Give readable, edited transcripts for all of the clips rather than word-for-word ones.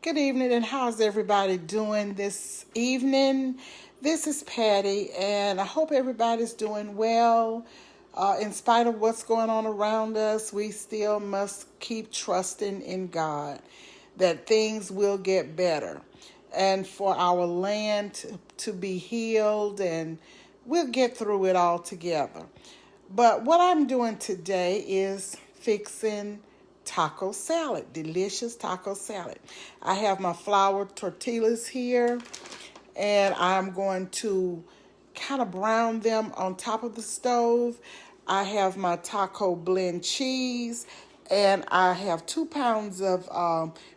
Good evening, and how's everybody doing this evening? This is Patty, and I hope everybody's doing well. In spite of what's going on around us, we still must keep trusting in God that things will get better and for our land to be healed, and we'll get through it all together. But what I'm doing today is fixing taco salad, delicious taco salad. I have my flour tortillas here, and I'm going to kind of brown them on top of the stove. I have my taco blend cheese, and I have 2 pounds of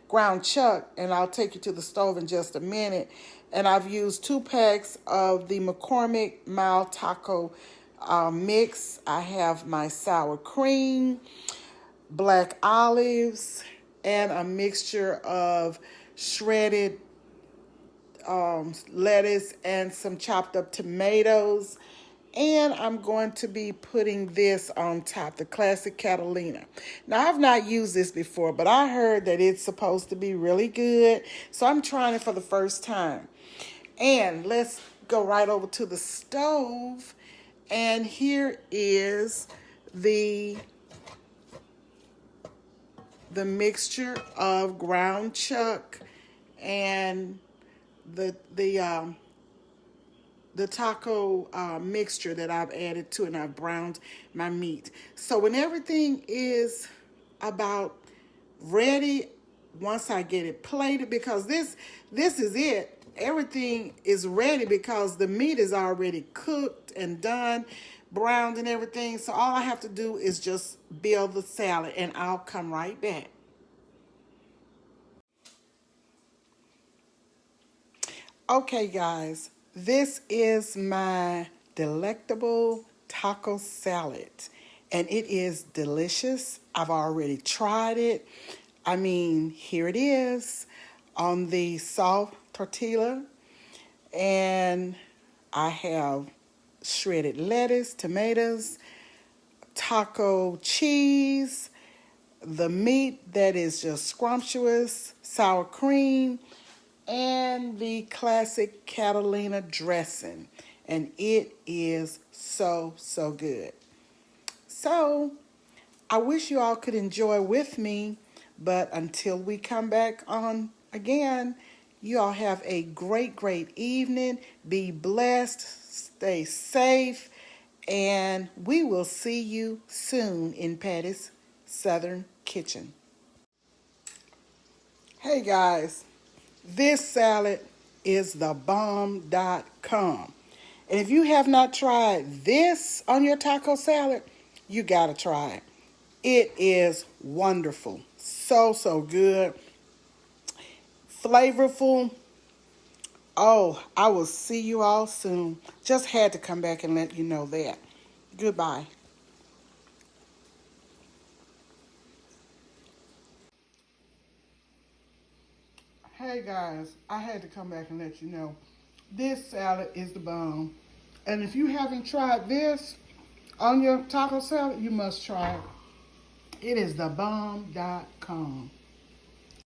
ground chuck, and I'll take it to the stove in just a minute. And I've used 2 packs of the McCormick mild taco mix. I have my sour cream, black olives, and a mixture of shredded lettuce and some chopped up tomatoes. And I'm going to be putting this on top, the classic Catalina. Now, I've not used this before, but I heard that it's supposed to be really good, so I'm trying it for the first time. And let's go right over to the stove. And here is the mixture of ground chuck and the taco mixture that I've added to it, and I've browned my meat. So when everything is about ready, once I get it plated, because this is it. Everything is ready because the meat is already cooked and done, browned and everything. So all I have to do is just build the salad, and I'll come right back. Okay, guys, this is my delectable taco salad, and it is delicious. I've already tried it. I mean, here it is on the soft tortilla, and I have shredded lettuce, tomatoes, taco cheese, the meat that is just scrumptious, sour cream, and the classic Catalina dressing. And it is so good. So I wish you all could enjoy with me, but until we come back on again, you all have a great evening. Be blessed, stay safe, and we will see you soon in Patty's Southern Kitchen. Hey guys, this salad is thebomb.com. And if you have not tried this on your taco salad, you gotta try it. It is wonderful. So good. Flavorful. Oh, I will see you all soon. Just had to come back and let you know that. Goodbye. Hey guys, I had to come back and let you know this salad is the bomb. And if you haven't tried this on your taco salad, you must try it. It is thebomb.com.